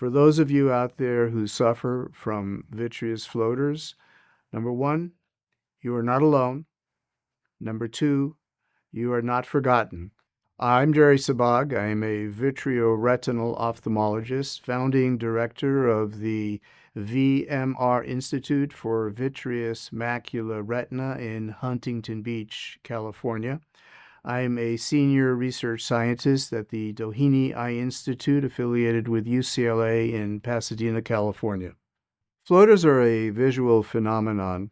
For those of you out there who suffer from vitreous floaters, number one, you are not alone. Number two, you are not forgotten. I'm Jerry Sebag. I am a vitreoretinal ophthalmologist, founding director of the VMR Institute for Vitreous Macular Retina in Huntington Beach, California. I'm a senior research scientist at the Doheny Eye Institute, affiliated with UCLA in Pasadena, California. Floaters are a visual phenomenon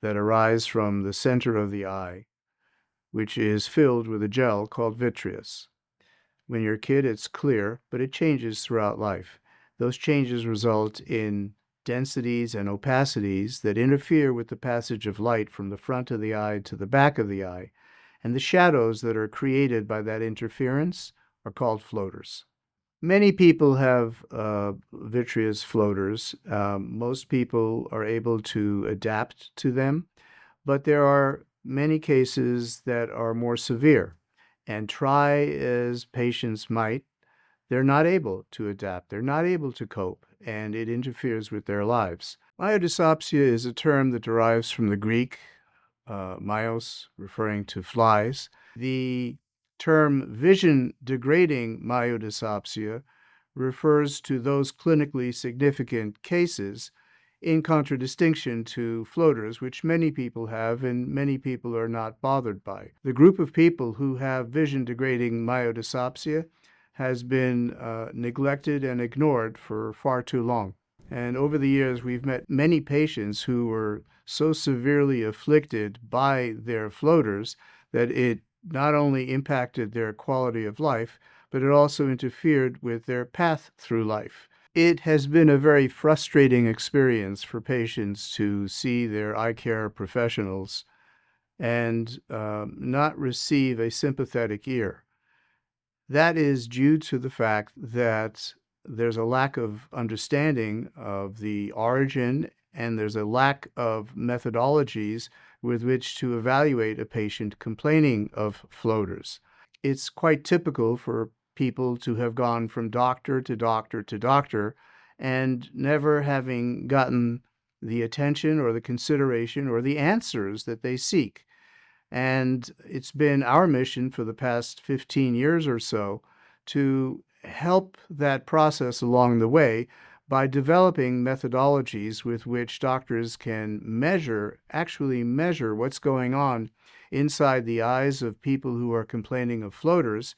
that arise from the center of the eye, which is filled with a gel called vitreous. When you're a kid, it's clear, but it changes throughout life. Those changes result in densities and opacities that interfere with the passage of light from the front of the eye to the back of the eye, and the shadows that are created by that interference are called floaters. Many people have vitreous floaters. Most people are able to adapt to them, but there are many cases that are more severe, and try as patients might, they're not able to adapt. They're not able to cope, and it interferes with their lives. Myodesopsia is a term that derives from the Greek myos, referring to flies. The term Vision Degrading Myodesopsia refers to those clinically significant cases, in contradistinction to floaters, which many people have and many people are not bothered by. The group of people who have vision-degrading myodesopsia has been neglected and ignored for far too long. And over the years, we've met many patients who were so severely afflicted by their floaters that it not only impacted their quality of life, but it also interfered with their path through life. It has been a very frustrating experience for patients to see their eye care professionals and not receive a sympathetic ear. That is due to the fact that there's a lack of understanding of the origin, and there's a lack of methodologies with which to evaluate a patient complaining of floaters. It's quite typical for people to have gone from doctor to doctor to doctor and never having gotten the attention or the consideration or the answers that they seek. And it's been our mission for the past 15 years or so to help that process along the way by developing methodologies with which doctors can actually measure what's going on inside the eyes of people who are complaining of floaters,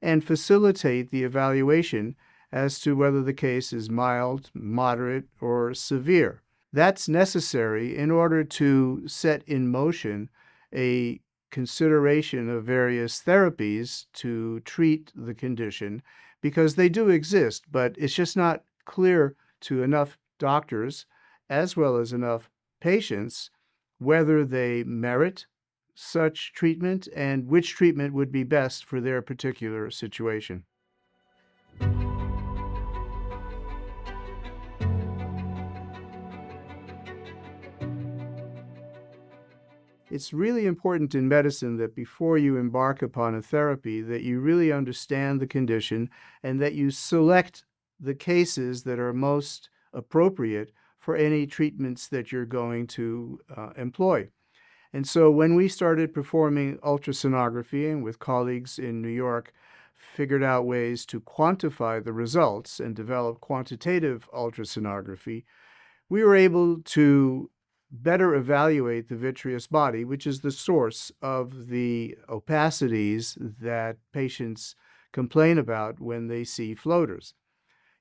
and facilitate the evaluation as to whether the case is mild, moderate, or severe. That's necessary in order to set in motion a consideration of various therapies to treat the condition, because they do exist, but it's just not clear to enough doctors as well as enough patients whether they merit such treatment and which treatment would be best for their particular situation. It's really important in medicine that before you embark upon a therapy, that you really understand the condition and that you select the cases that are most appropriate for any treatments that you're going to employ. And so when we started performing ultrasonography, and with colleagues in New York figured out ways to quantify the results and develop quantitative ultrasonography, we were able to better evaluate the vitreous body, which is the source of the opacities that patients complain about when they see floaters.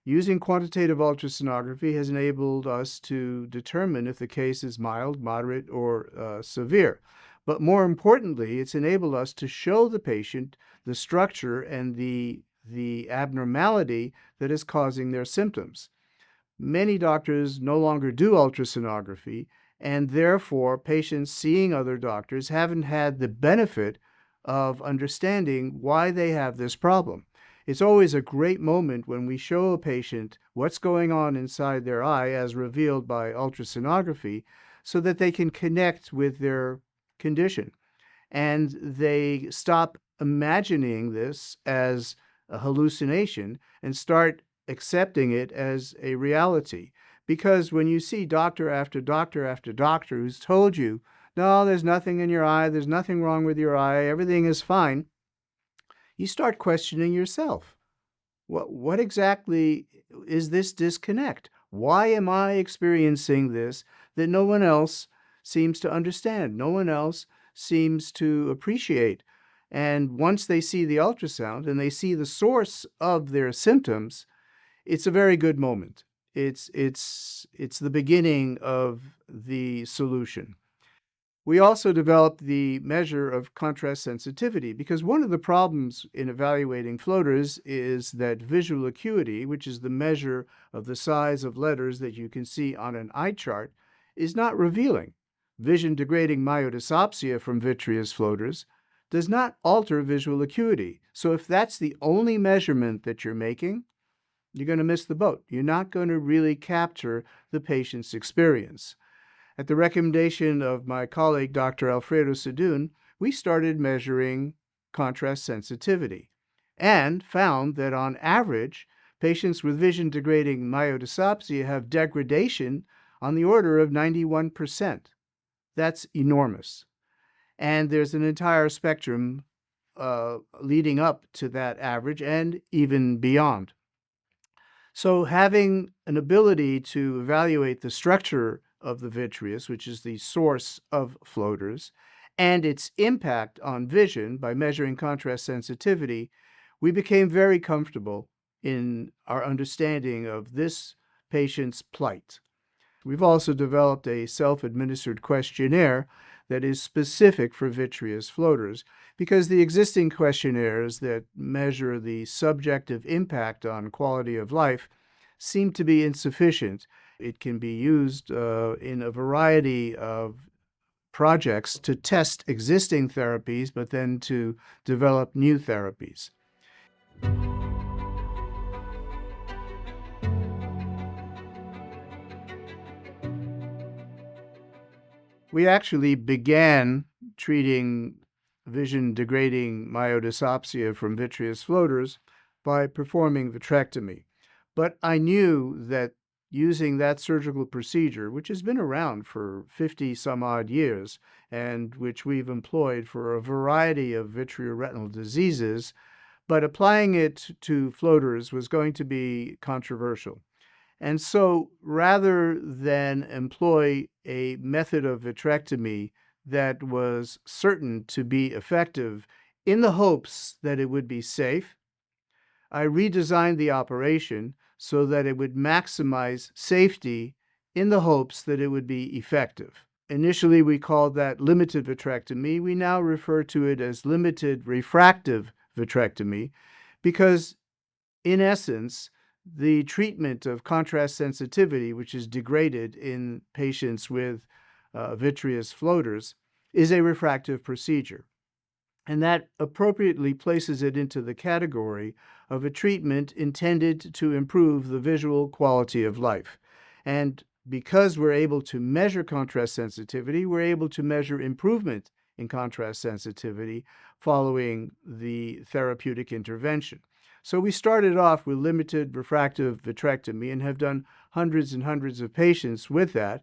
Using quantitative ultrasonography has enabled us to determine if the case is mild, moderate, or severe. But more importantly, it's enabled us to show the patient the structure and the abnormality that is causing their symptoms. Many doctors no longer do ultrasonography, and therefore patients seeing other doctors haven't had the benefit of understanding why they have this problem. It's always a great moment when we show a patient what's going on inside their eye as revealed by ultrasonography, so that they can connect with their condition. And they stop imagining this as a hallucination and start accepting it as a reality. Because when you see doctor after doctor after doctor who's told you, no, there's nothing in your eye, there's nothing wrong with your eye, everything is fine, you start questioning yourself. What exactly is this disconnect? Why am I experiencing this that no one else seems to understand? No one else seems to appreciate. And once they see the ultrasound and they see the source of their symptoms, it's a very good moment. It's the beginning of the solution. We also developed the measure of contrast sensitivity because one of the problems in evaluating floaters is that visual acuity, which is the measure of the size of letters that you can see on an eye chart, is not revealing. Vision degrading myodesopsia from vitreous floaters does not alter visual acuity. So if that's the only measurement that you're making, you're going to miss the boat. You're not going to really capture the patient's experience. At the recommendation of my colleague, Dr. Alfredo Sedun, we started measuring contrast sensitivity and found that on average, patients with vision degrading myodesopsia have degradation on the order of 91%. That's enormous. And there's an entire spectrum leading up to that average and even beyond. So having an ability to evaluate the structure of the vitreous, which is the source of floaters, and its impact on vision by measuring contrast sensitivity, we became very comfortable in our understanding of this patient's plight. We've also developed a self-administered questionnaire that is specific for vitreous floaters because the existing questionnaires that measure the subjective impact on quality of life seem to be insufficient. It can be used in a variety of projects to test existing therapies, but then to develop new therapies. We actually began treating vision degrading myodesopsia from vitreous floaters by performing vitrectomy. But I knew that using that surgical procedure, which has been around for 50 some odd years and which we've employed for a variety of vitreoretinal diseases, but applying it to floaters was going to be controversial. And so rather than employ a method of vitrectomy that was certain to be effective in the hopes that it would be safe, I redesigned the operation so that it would maximize safety in the hopes that it would be effective. Initially, we called that limited vitrectomy. We now refer to it as limited refractive vitrectomy because, in essence, the treatment of contrast sensitivity, which is degraded in patients with vitreous floaters, is a refractive procedure. And that appropriately places it into the category of a treatment intended to improve the visual quality of life. And because we're able to measure contrast sensitivity, we're able to measure improvement in contrast sensitivity following the therapeutic intervention. So we started off with limited refractive vitrectomy and have done hundreds and hundreds of patients with that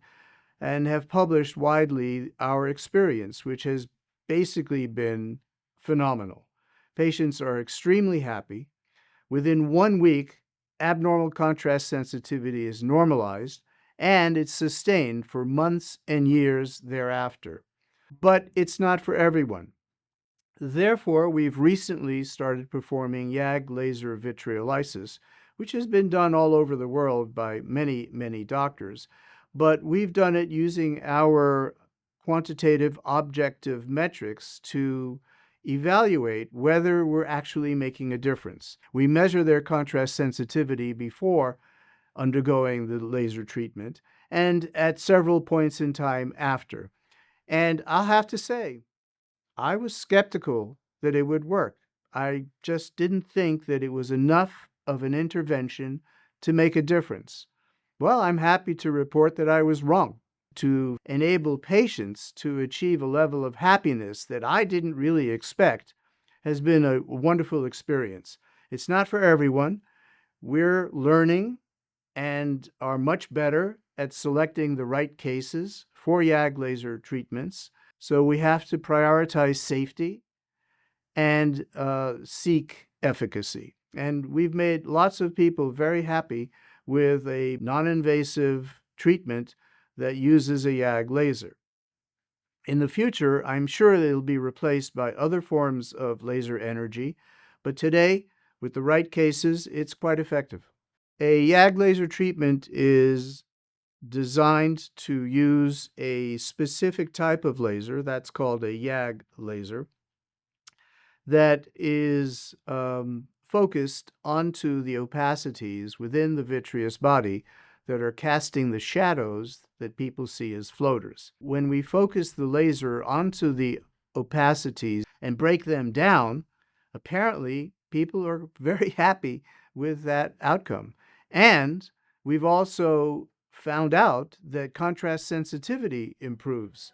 and have published widely our experience, which has basically been phenomenal. Patients are extremely happy. Within 1 week, abnormal contrast sensitivity is normalized, and it's sustained for months and years thereafter. But it's not for everyone. Therefore, we've recently started performing YAG laser vitreolysis, which has been done all over the world by many, many doctors. But we've done it using our quantitative objective metrics to evaluate whether we're actually making a difference. We measure their contrast sensitivity before undergoing the laser treatment and at several points in time after. And I'll have to say, I was skeptical that it would work. I just didn't think that it was enough of an intervention to make a difference. Well, I'm happy to report that I was wrong. To enable patients to achieve a level of happiness that I didn't really expect has been a wonderful experience. It's not for everyone. We're learning and are much better at selecting the right cases for YAG laser treatments. So we have to prioritize safety and seek efficacy. And we've made lots of people very happy with a non-invasive treatment that uses a YAG laser. In the future, I'm sure it'll be replaced by other forms of laser energy, but today, with the right cases, it's quite effective. A YAG laser treatment is designed to use a specific type of laser, that's called a YAG laser, that is focused onto the opacities within the vitreous body that are casting the shadows that people see as floaters. When we focus the laser onto the opacities and break them down, apparently people are very happy with that outcome. And we've also found out that contrast sensitivity improves.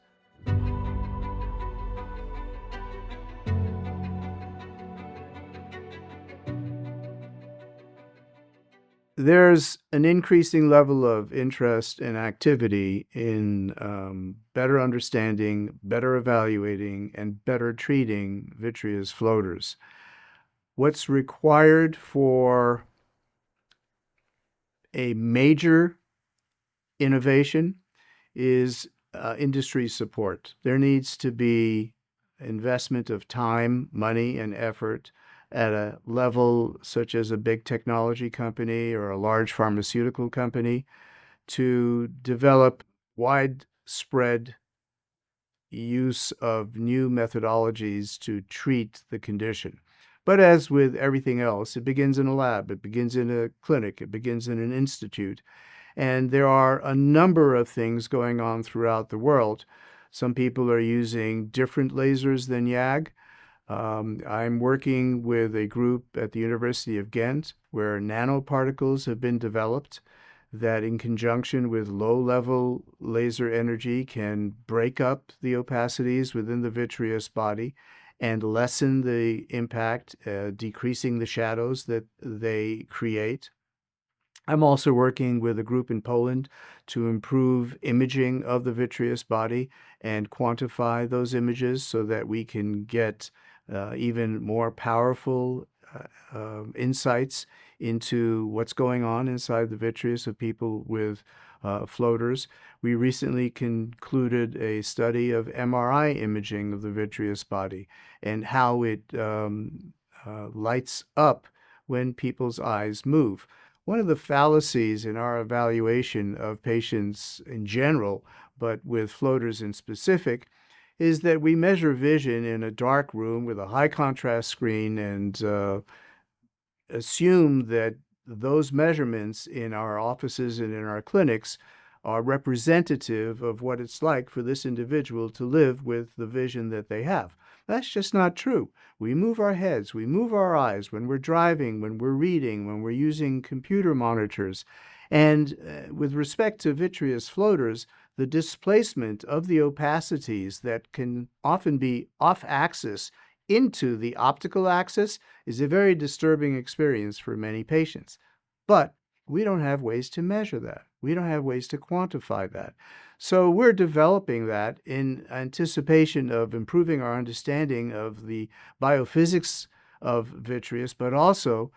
There's an increasing level of interest and activity in better understanding, better evaluating, and better treating vitreous floaters. What's required for a major innovation is industry support. There needs to be investment of time, money, and effort at a level such as a big technology company or a large pharmaceutical company to develop widespread use of new methodologies to treat the condition. But as with everything else, it begins in a lab, it begins in a clinic, it begins in an institute. And there are a number of things going on throughout the world. Some people are using different lasers than YAG. I'm working with a group at the University of Ghent where nanoparticles have been developed that, in conjunction with low-level laser energy, can break up the opacities within the vitreous body and lessen the impact, decreasing the shadows that they create. I'm also working with a group in Poland to improve imaging of the vitreous body and quantify those images so that we can get even more powerful insights into what's going on inside the vitreous of people with floaters. We recently concluded a study of MRI imaging of the vitreous body and how it lights up when people's eyes move. One of the fallacies in our evaluation of patients in general, but with floaters in specific, is that we measure vision in a dark room with a high contrast screen and assume that those measurements in our offices and in our clinics are representative of what it's like for this individual to live with the vision that they have. That's just not true. We move our heads, we move our eyes when we're driving, when we're reading, when we're using computer monitors. And with respect to vitreous floaters, the displacement of the opacities that can often be off-axis into the optical axis is a very disturbing experience for many patients. But we don't have ways to measure that. We don't have ways to quantify that. So we're developing that in anticipation of improving our understanding of the biophysics of vitreous, but also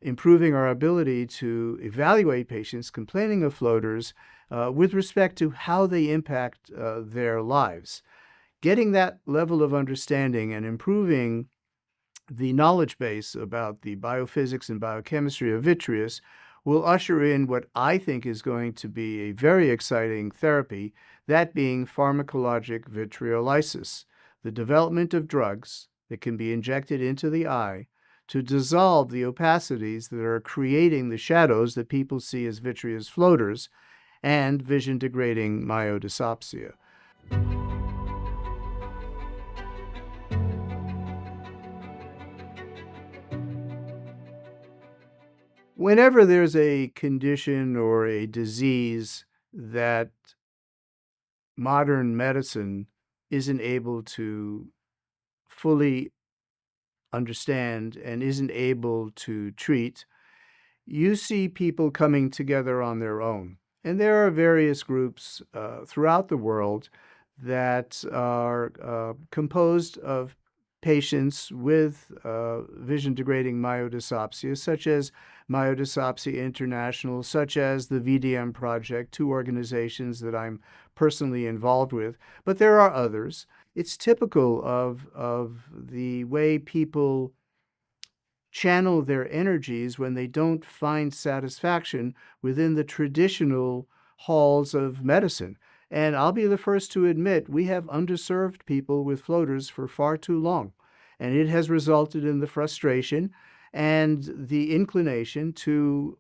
improving our ability to evaluate patients complaining of floaters with respect to how they impact their lives. Getting that level of understanding and improving the knowledge base about the biophysics and biochemistry of vitreous will usher in what I think is going to be a very exciting therapy, that being pharmacologic vitreolysis, the development of drugs that can be injected into the eye to dissolve the opacities that are creating the shadows that people see as vitreous floaters and vision degrading myodesopsia. Whenever there's a condition or a disease that modern medicine isn't able to fully understand and isn't able to treat, you see people coming together on their own. And there are various groups throughout the world that are composed of patients with vision degrading myodesopsia, such as Myodesopsia International, such as the VDM Project, two organizations that I'm personally involved with. But there are others. It's typical of the way people channel their energies when they don't find satisfaction within the traditional halls of medicine. And I'll be the first to admit we have underserved people with floaters for far too long. And it has resulted in the frustration and the inclination to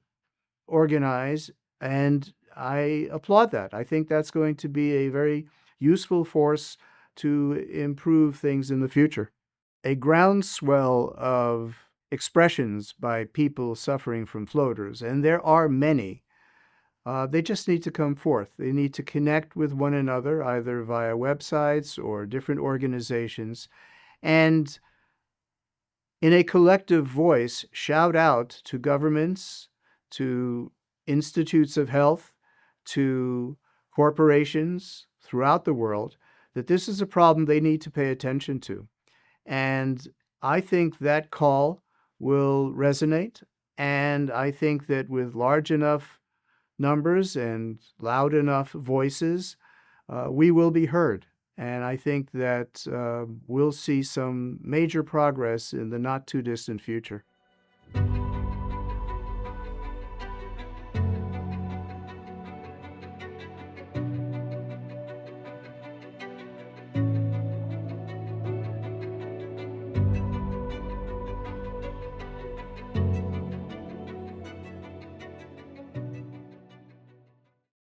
organize. And I applaud that. I think that's going to be a very useful force to improve things in the future. A groundswell of expressions by people suffering from floaters, and there are many. They just need to come forth. They need to connect with one another, either via websites or different organizations, and in a collective voice, shout out to governments, to institutes of health, to corporations throughout the world, that this is a problem they need to pay attention to. And I think that call will resonate. And I think that with large enough numbers and loud enough voices, we will be heard. And I think that we'll see some major progress in the not too distant future.